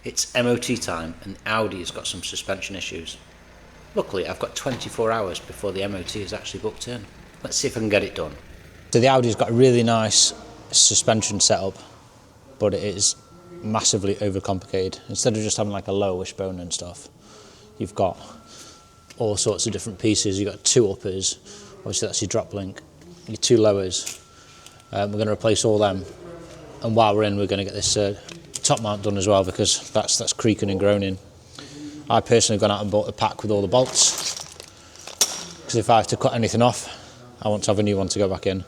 It's MOT time and the Audi has got some suspension issues. Luckily, I've got 24 hours before the MOT is actually booked in. Let's see if I can get it done. So the Audi's got a really nice suspension setup, but it is massively overcomplicated. Instead of just having like a low wishbone and stuff, you've got all sorts of different pieces. You've got two uppers, obviously that's your drop link, your two lowers. We're going to replace all them, and while we're in, we're going to get this top mount done as well, because that's creaking and groaning. I personally have gone out and bought a pack with all the bolts, because if I have to cut anything off, I want to have a new one to go back in,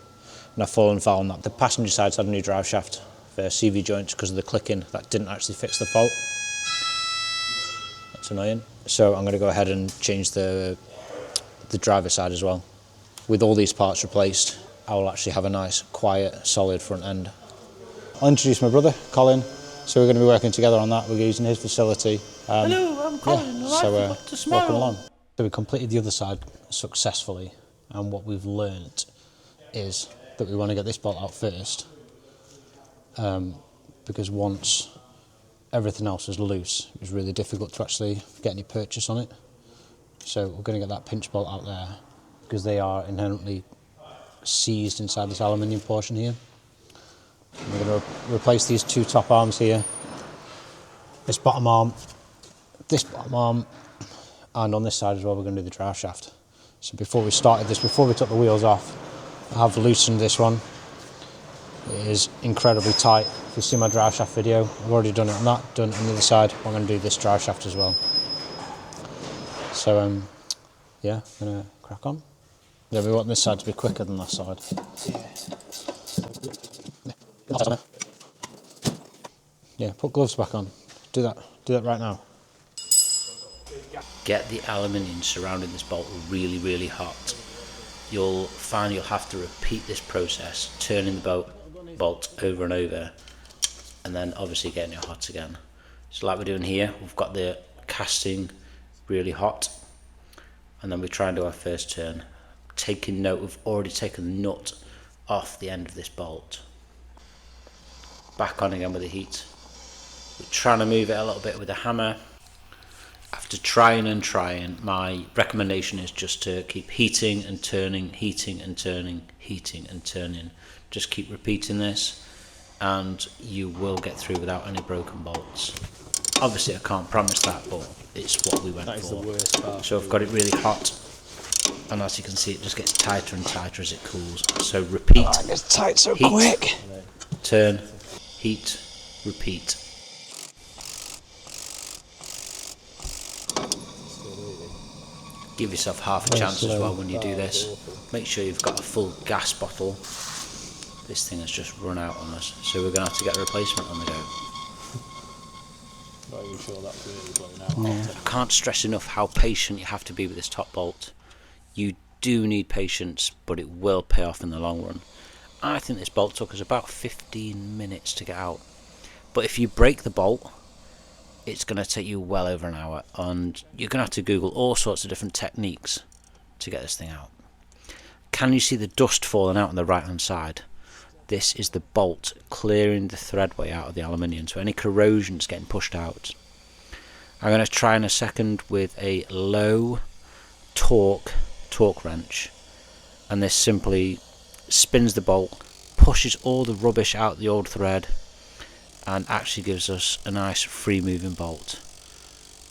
and I've fallen foul on that. The passenger side's had a new drive shaft for CV joints because of the clicking. That didn't actually fix the fault. That's annoying. So I'm going to go ahead and change the driver side as well. With all these parts replaced, I will actually have a nice, quiet, solid front end. I'll introduce my brother, Colin. So we're going to be working together on that. We're using his facility. Hello, I'm Colin. Yeah, so welcome along. So we completed the other side successfully, and what we've learnt is that we want to get this bolt out first, because once everything else was loose, it was really difficult to actually get any purchase on it. So we're going to get that pinch bolt out there, because they are inherently seized inside this aluminium portion here. And we're going to replace these two top arms here, this bottom arm, and on this side as well we're going to do the drive shaft. So before we started this, before we took the wheels off, I have loosened this one. It is incredibly tight. If you see my drive shaft video, I've already done it on that, done it on the other side. I'm going to do this drive shaft as well. So yeah, I'm going to crack on. Yeah, we want this side to be quicker than that side. Yeah, put gloves back on. Do that right now. Get the aluminium surrounding this bolt really, really hot. You'll find you'll have to repeat this process, turning the bolt over and over, and then obviously getting it hot again. So like we're doing here, we've got the casting really hot, and then we try and do our first turn. Taking note, we've already taken the nut off the end of this bolt. Back on again with the heat. We're trying to move it a little bit with a hammer. After trying and trying, my recommendation is just to keep heating and turning, heating and turning, heating and turning. Just keep repeating this and you will get through without any broken bolts. Obviously I can't promise that, but it's what we went for. That is the worst part. So I've got it really hot, and as you can see it just gets tighter and tighter as it cools. So repeat. Oh, it gets tight so heat, quick. Turn, heat, repeat. Give yourself half a chance as well when you do this. Make sure you've got a full gas bottle. This thing has just run out on us, so we're going to have to get a replacement on the go. Not even sure that's really blowing out. I can't stress enough how patient you have to be with this top bolt. You do need patience, but it will pay off in the long run. I think this bolt took us about 15 minutes to get out. But if you break the bolt, it's going to take you well over an hour, and you're going to have to Google all sorts of different techniques to get this thing out. Can you see the dust falling out on the right hand side? This is the bolt clearing the threadway out of the aluminium, so any corrosion is getting pushed out. I'm going to try in a second with a low torque wrench, and this simply spins the bolt, pushes all the rubbish out the old thread, and actually gives us a nice free moving bolt.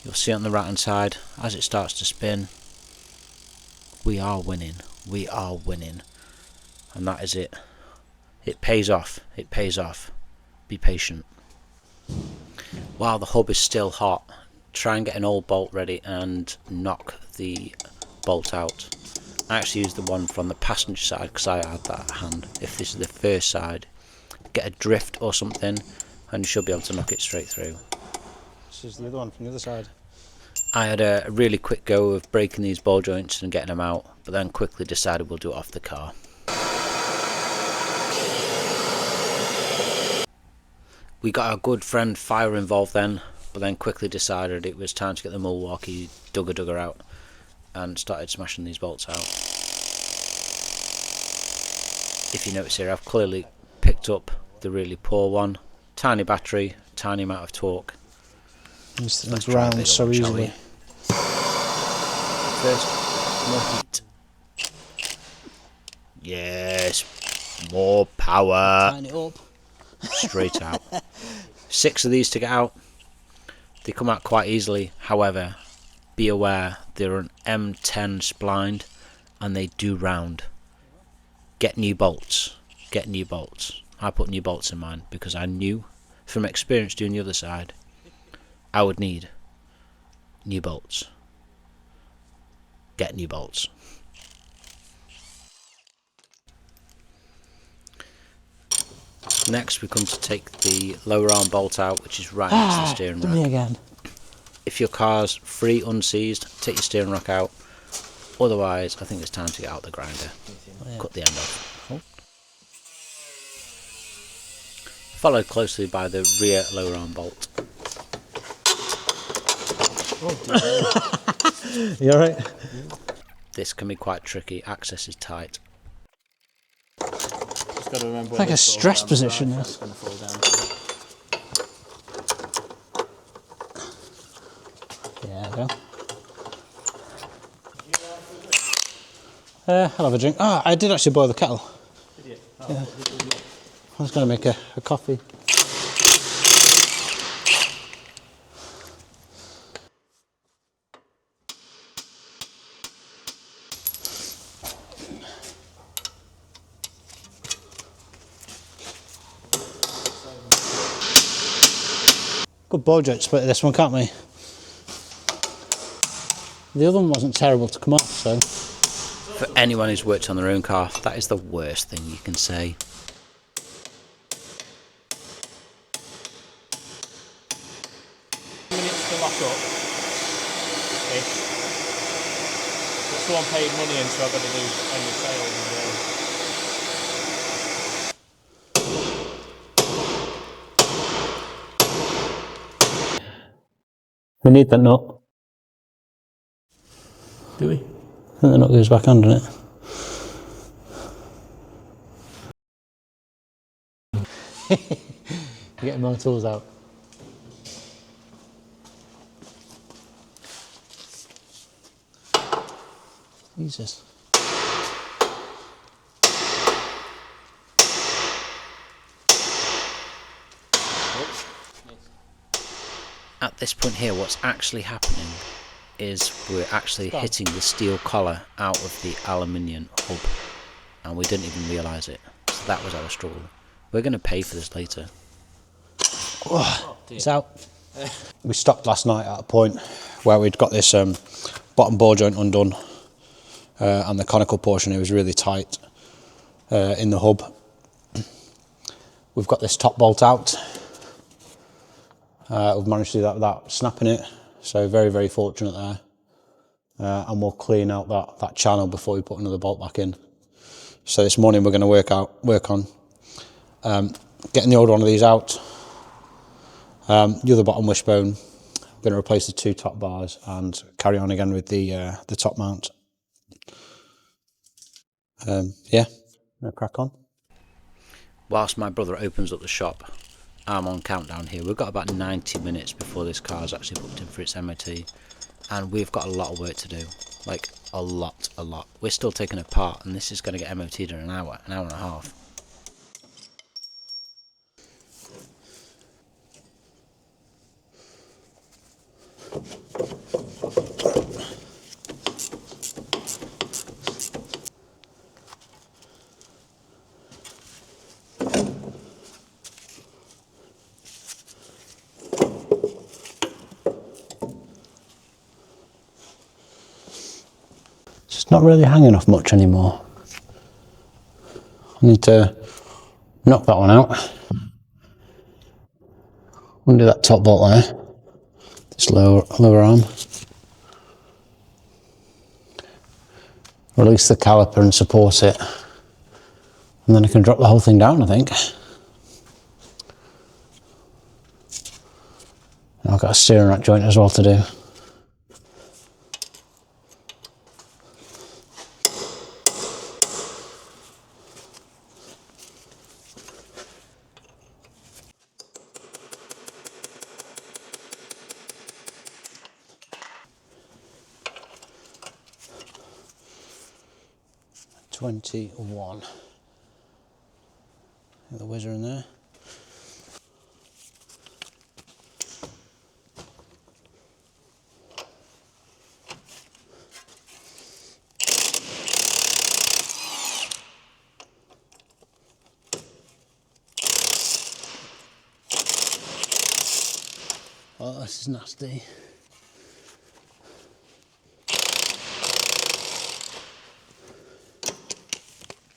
You'll see on the right hand side as it starts to spin, we are winning, and that is it. It pays off, be patient. While the hub is still hot, try and get an old bolt ready and knock the bolt out. I actually used the one from the passenger side because I had that at hand. If this is the first side, get a drift or something and you should be able to knock it straight through. This is the other one from the other side. I had a really quick go of breaking these ball joints and getting them out, but then quickly decided we'll do it off the car. We got our good friend Fire involved then, but then quickly decided it was time to get the Milwaukee dugger out and started smashing these bolts out. If you notice here, I've clearly picked up the really poor one. Tiny battery, tiny amount of torque. These Let's things try a round bigger so one, shall easily. we? First, more heat. Yes, more power. Tighten it up. Straight out. 6 of these to get out. They come out quite easily. However, be aware they're an M10 splined and they do round. Get new bolts. Get new bolts. I put new bolts in mine because I knew from experience doing the other side I would need new bolts. Get new bolts. Next we come to take the lower arm bolt out, which is right next to the steering Me rack. again. If your car's free, unseized, take your steering rack out. Otherwise, I think it's time to get out the grinder. Cut the end off. Oh. Followed closely by the rear lower arm bolt. You alright? This can be quite tricky. Access is tight. Just got to remember it's like a stress position. This. Going to fall down. Yeah, go. I'll have a drink. Ah, I did actually boil the kettle. Did you? Oh, yeah. I was going to make a coffee. Good ball joint split this one, can't we? The other one wasn't terrible to come off, so. For anyone who's worked on their own car, that is the worst thing you can say. Minutes to lock up. Ish. But someone paid money in, so I've got to do any sales as well. We need that nut. Do we? I think the nut goes back on, doesn't it? You're getting more tools out. Jesus. At this point here, what's actually happening is we're actually hitting the steel collar out of the aluminium hub, and we didn't even realise it. So that was our struggle. We're going to pay for this later. Oh, it's out. We stopped last night at a point where we'd got this bottom ball joint undone, and the conical portion, it was really tight in the hub. We've got this top bolt out. We've managed to do that without snapping it, so very, very fortunate there. And we'll clean out that channel before we put another bolt back in. So this morning we're going to work on getting the old one of these out. The other bottom wishbone, I'm going to replace the 2 top bars and carry on again with the top mount. Yeah, gonna crack on. Whilst my brother opens up the shop, I'm on countdown here. We've got about 90 minutes before this car's actually booked in for its MOT, and we've got a lot of work to do. Like a lot. We're still taking it apart, and this is going to get MOT'd in an hour and a half. It's not really hanging off much anymore. I need to knock that one out. Undo that top bolt there. This lower arm. Release the caliper and support it. And then I can drop the whole thing down, I think. And I've got a steering rack joint as well to do. 21. Get the whizzer in there. Oh, this is nasty.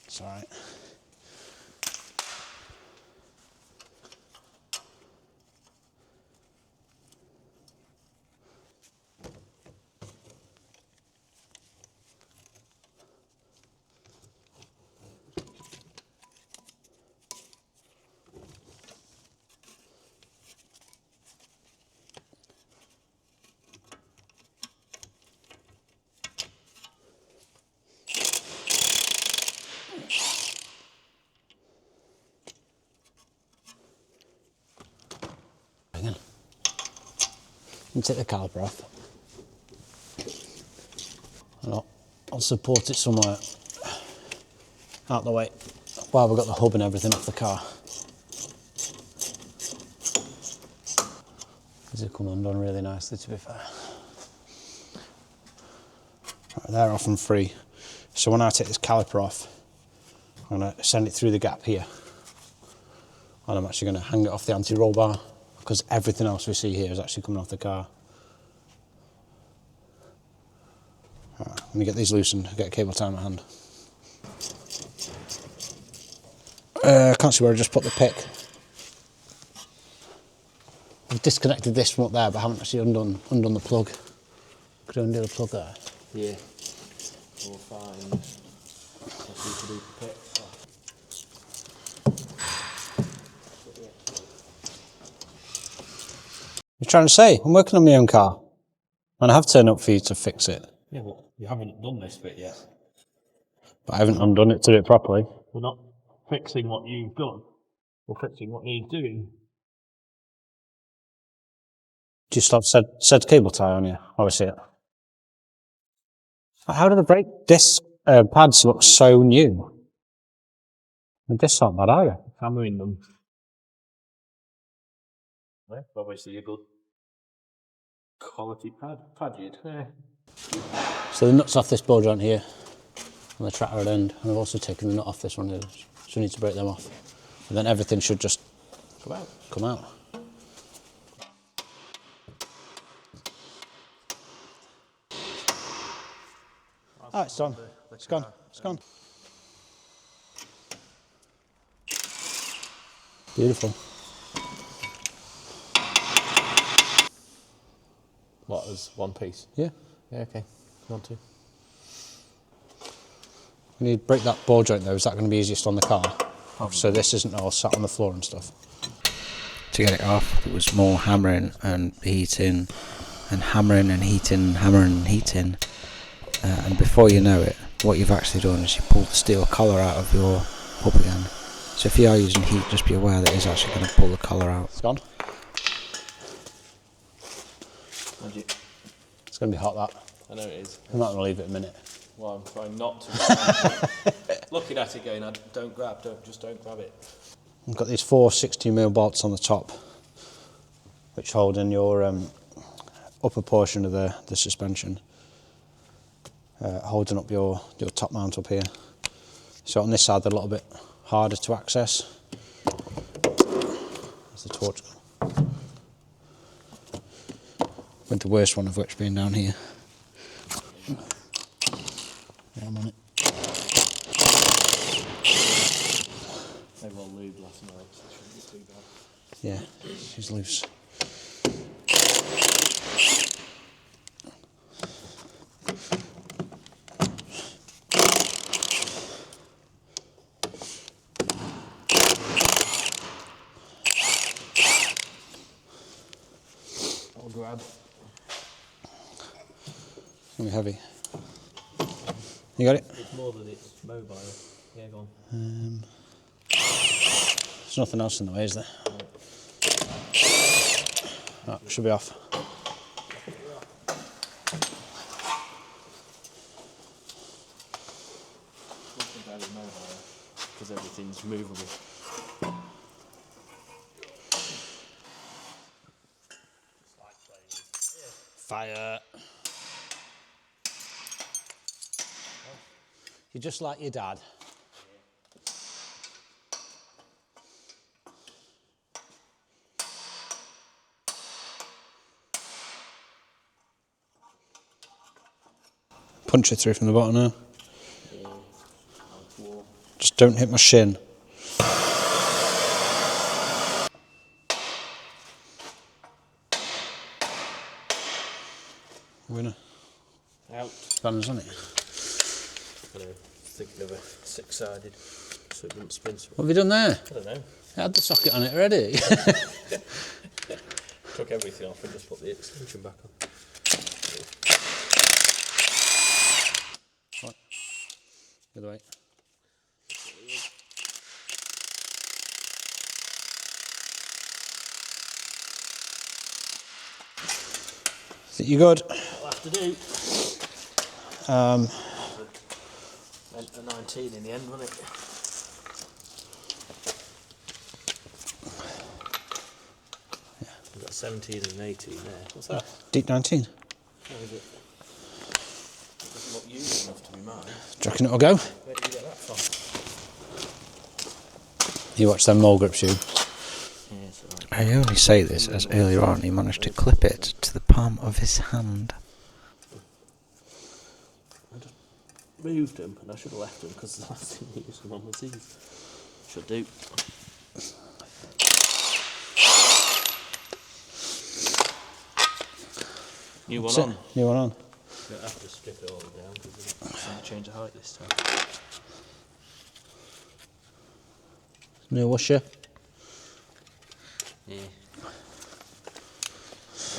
It's all right. Again. And take the caliper off. And I'll support it somewhere out the way while we've got the hub and everything off the car. These have come undone really nicely, to be fair. Right, they're off and free. So when I take this caliper off, I'm going to send it through the gap here. And I'm actually going to hang it off the anti-roll bar, because everything else we see here is actually coming off the car. Right, let me get these loosened, get a cable tie in my hand. I can't see where I just put the pick. I've disconnected this from up there, but I haven't actually undone the plug. Could I undo the plug there? Yeah. Or fine. If you could do the pick. You're trying to say, I'm working on my own car, and I have turned up for you to fix it. Yeah, but you haven't done this bit yet. But I haven't undone it to do it properly. We're not fixing what you've done. We're fixing what needs doing. Do you still have said cable tie on you? Oh, I see it. How do the brake disc pads look so new? The discs aren't bad, are you? Hammering them. Yeah, obviously a good quality padget. Yeah. So the nut's off this ball joint here, on the tracker at end, and I've also taken the nut off this one here, so we need to break them off. And then everything should just come out. Oh, it's done. It's gone. It's gone. Beautiful. What, as one piece? Yeah. Yeah, okay. Want to? We need to break that ball joint though. Is that going to be easiest on the car? So this isn't all sat on the floor and stuff. To get it off, it was more hammering and heating, and hammering and heating, hammering and heating. And before you know it, what you've actually done is you pull the steel collar out of your hub again. So if you are using heat, just be aware that it's actually going to pull the collar out. It's gone. It's going to be hot, that. I know it is. I'm not going to leave it a minute. Well, I'm trying not to. Looking at it going, don't grab it. I've got these 4 16mm bolts on the top, which hold in your upper portion of the suspension, holding up your top mount up here. So on this side they're a little bit harder to access. There's the torch. With the worst one of which being down here. Yeah, I'm on it. They were lubed last night, so it shouldn't be too bad. Yeah, she's loose. I'll grab. It's going to be heavy. You got it? It's more than it's mobile. Yeah, go on. There's nothing else in the way, is there? Oh, should be off. because everything's movable. Fire. You're just like your dad. Punch it through from the bottom now. Just don't hit my shin. Winner. Out. Banners on it. I know, thinking of a six-sided so it wouldn't spin. What have you done there? I don't know. It had the socket on it already. Took everything off and just put the extension back on. What? The other way. Think you good? That'll have to do. Meant a 19 in the end, wasn't it? We've got 17 and an 18 there. What's that? Deep 19. How is it? It's not used enough to be mine. Do you reckon it'll go? Where did you get that from? You watch them mole grips, you. Yeah, it's alright. I only say this as earlier on he managed to clip it to the palm of his hand. I just moved them and I should have left them because the last thing I used them on was these. Should do. New one on. New one on. Don't have to strip it all down because it's going to change the height this time. New washer. Yeah.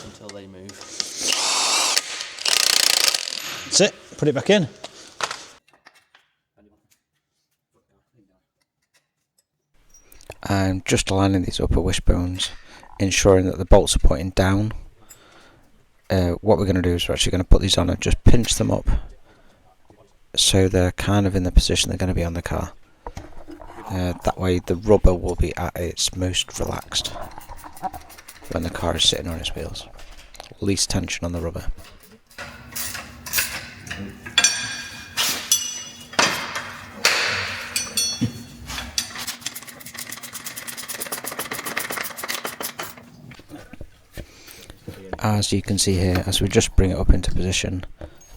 Until they move. That's it. Put it back in. I'm just aligning these upper wishbones, ensuring that the bolts are pointing down. What we're going to do is we're actually going to put these on and just pinch them up so they're kind of in the position they're going to be on the car. That way the rubber will be at its most relaxed when the car is sitting on its wheels. Least tension on the rubber. As you can see here, as we just bring it up into position,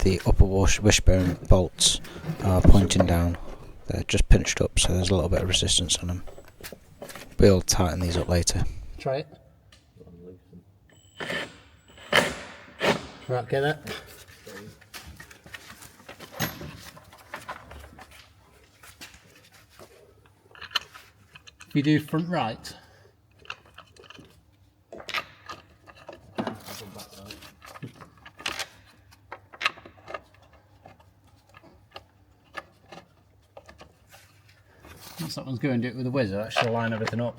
the upper wishbone bolts are pointing down. They're just pinched up, so there's a little bit of resistance on them. We'll tighten these up later. Try it. Right, get that. If you do front right. Once that one's going, do it with a whizzer, that should line everything up.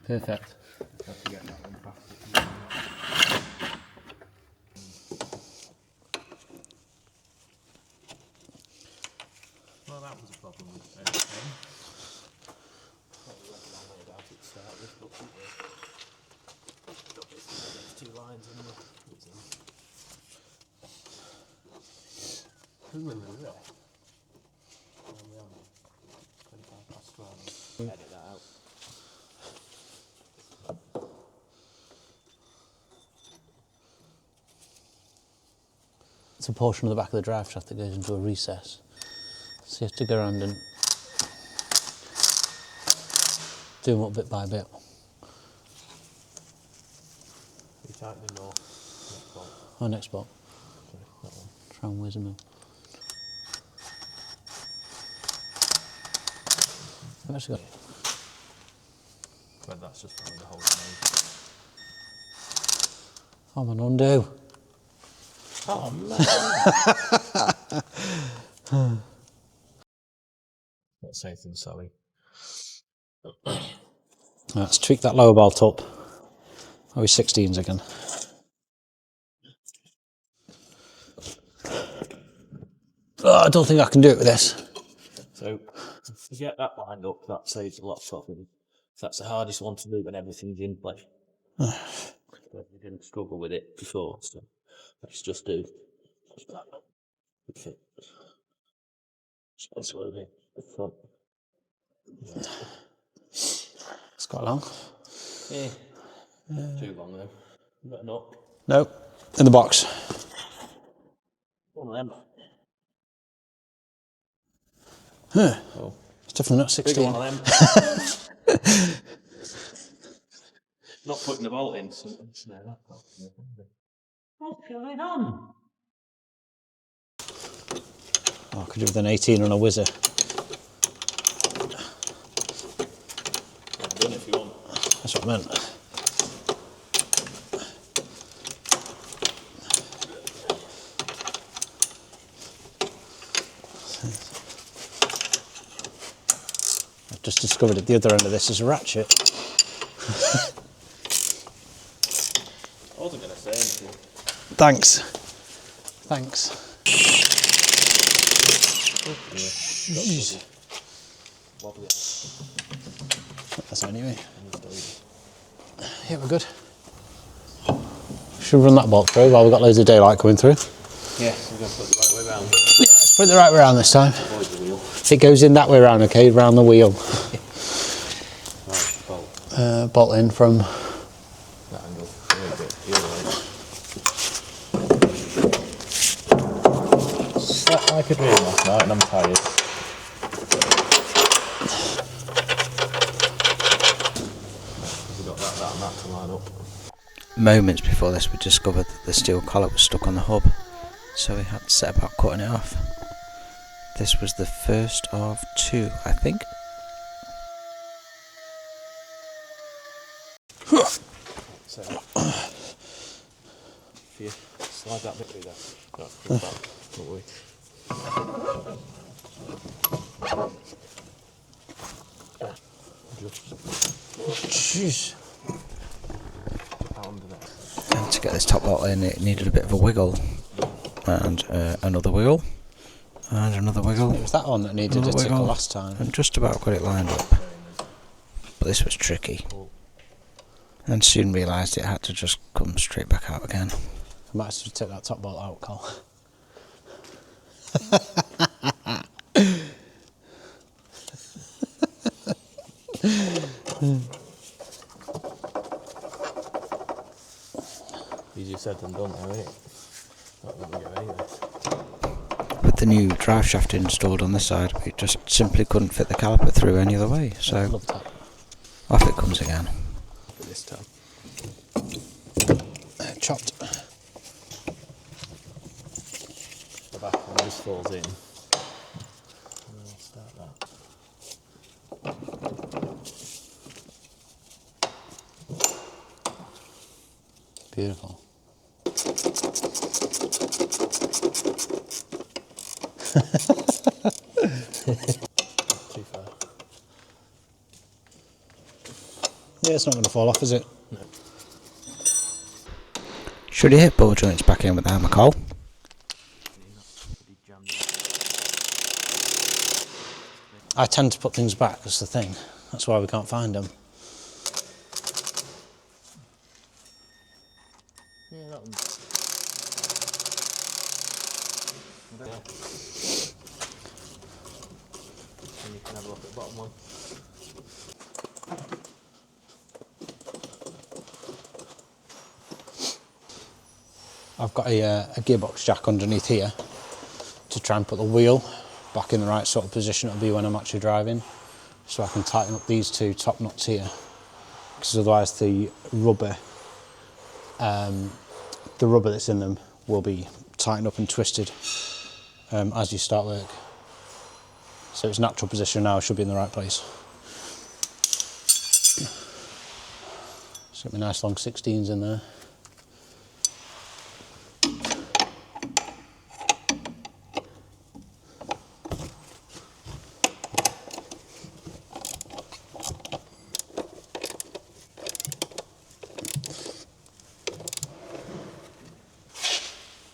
Perfect. Have to get that one past it. Well, that was a problem with everything. Probably recommended out at the start with, but there's two lines in there. Who will do that? 25 past 12. Edit that out. It's a portion of the back of the drive shaft that goes into a recess. So you have to go around and do them up bit by bit. You tightening or next bolt? Oh, next bolt. Sorry, that one. Try and whiz them in. I've actually got But that's just following the whole thing. I'm an undo. Oh man! Not safe than Sally. Let's tweak that lower bolt up. Oh, 16s again. I don't think I can do it with this. So if you get that lined up, that saves a lot of problems. That's the hardest one to do when everything's in place. But you didn't struggle with it before, so let's just do that. Okay. That's what it is. Front. It's quite long. Yeah. Too long though. But not. No, in the box. One of them. Huh. Oh. It's definitely not 16. Bigger one of them. Not putting the bolt in. So what's going on? Oh, I could do with an 18 on a whizzer. I've done if you want. That's what I meant. I've just discovered at the other end of this is a ratchet. I wasn't going to say anything. Thanks. Thanks. Jeez. That's it anyway. Yeah, we're good. Should we run that bolt through while we've got loads of daylight coming through? Yeah, we're going to put it the right way round. Yeah, let's put it the right way around this time. Avoid the wheel. It goes in that way around, okay, round the wheel. Right, bolt. Bolt in from... That angle. A little bit the other way. Slept like a dream last night and I'm tired. We've got that and that to line up. Moments before this, we discovered that the steel collar was stuck on the hub, so we had to set about cutting it off. This was the first of two, I think. So, if you slide that bit through there, that's good back, don't worry. Jeez. Under that. And to get this top bolt in, it needed a bit of a wiggle, and another wiggle, and another wiggle. It was that one that needed Another a tickle wiggle. last time. And just about got it lined up. But this was tricky. And soon realised it had to just come straight back out again. I might have to take that top bolt out, Cole. Easier said than done though, isn't it? Not going to go anywhere. With the new drive shaft installed on this side, we just simply couldn't fit the caliper through any other way, so Love that. off it comes again. This time. Chopped. The back one just falls in. And I'll start that. Beautiful. Too far. Yeah, it's not going to fall off, is it? No. Should you hit ball joints back in with the hammer, Cole? I tend to put things back, that's the thing. That's why we can't find them. Yeah, that one. Yeah. And you can have a look at the bottom one. I've got a gearbox jack underneath here to try and put the wheel back in the right sort of position it'll be when I'm actually driving, so I can tighten up these two top nuts here, because otherwise the rubber that's in them will be tightened up and twisted as you start work. So its natural position now should be in the right place. So get my nice long 16s in there.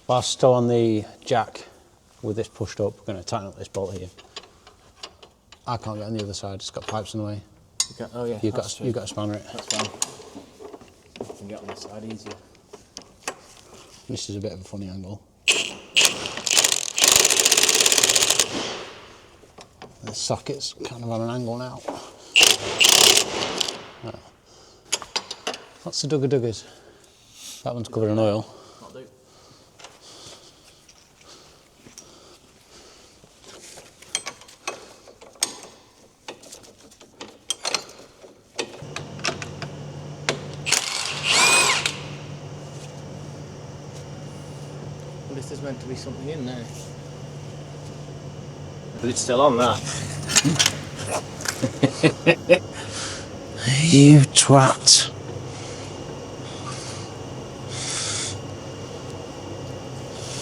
Whilst still on the jack, with this pushed up, we're going to tighten up this bolt here. I can't get on the other side, it's got pipes in the way. Oh yeah, You've got to spanner it. That's fine. I can get on this side easier. This is a bit of a funny angle. The socket's kind of on an angle now. What's the dugger? That one's covered in oil. Not do. Well, this is meant to be something in there. But it's still on that. You twat.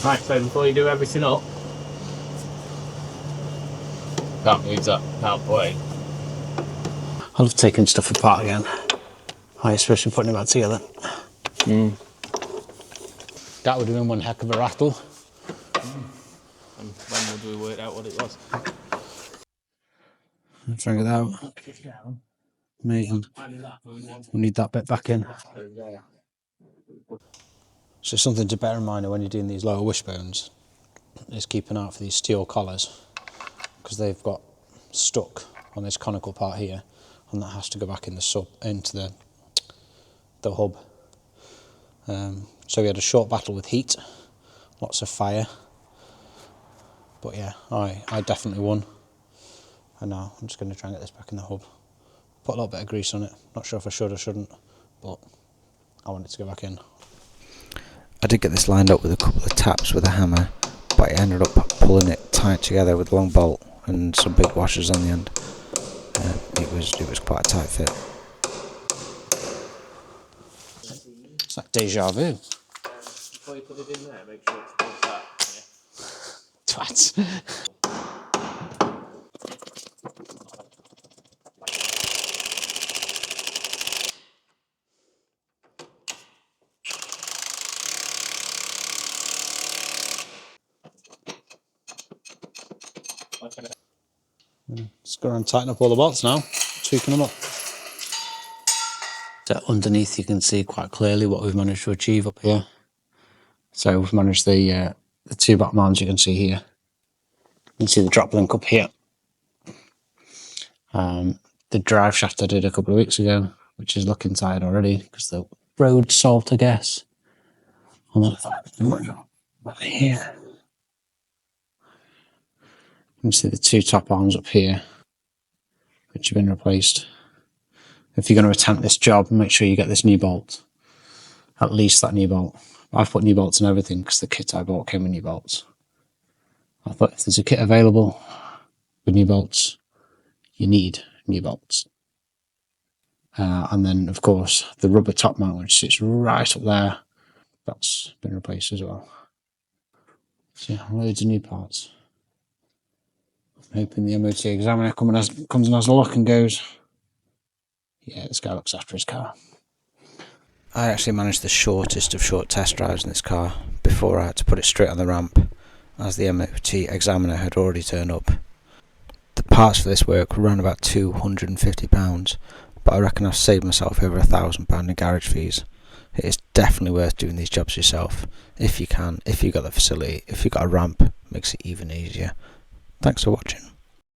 Right, so before you do everything up, can't move that out the way. I love taking stuff apart again. Especially putting it back together. That would have been one heck of a rattle. And when would we work out what it was? Let's bring it out. Amazing. We need that bit back in. So something to bear in mind when you're doing these lower wishbones is keep an eye out for these steel collars, because they've got stuck on this conical part here, and that has to go back in the into the hub. So we had a short battle with heat, lots of fire, but yeah, I definitely won. And now I'm just going to try and get this back in the hub. Put a little bit of grease on it. Not sure if I should or shouldn't, but I want it to go back in. I did get this lined up with a couple of taps with a hammer, but I ended up pulling it tight together with a long bolt and some big washers on the end. It was quite a tight fit. It's like deja vu. Before you put it in there, make sure it's above that. Twats. Let's go around and tighten up all the bolts now, tweaking them up. So underneath you can see quite clearly what we've managed to achieve up here. So we've managed the two bottom arms you can see here. You can see the drop link up here. The drive shaft I did a couple of weeks ago, which is looking tired already because the road salt, I guess. On that here. You can see the two top arms up here, which have been replaced. If you're going to attempt this job, make sure you get this new bolt. At least that new bolt. I've put new bolts in everything because the kit I bought came with new bolts. I thought if there's a kit available with new bolts, you need new bolts. And then, of course, the rubber top mount, which sits right up there, that's been replaced as well. So yeah, loads of new parts. I'm hoping the MOT examiner comes and has a look and goes, yeah, this guy looks after his car. I actually managed the shortest of short test drives in this car before I had to put it straight on the ramp, as the MOT examiner had already turned up. The parts for this work were around about £250, but I reckon I've saved myself over £1,000 in garage fees. It is definitely worth doing these jobs yourself, if you can, if you've got the facility. If you've got a ramp, it makes it even easier. Thanks for watching.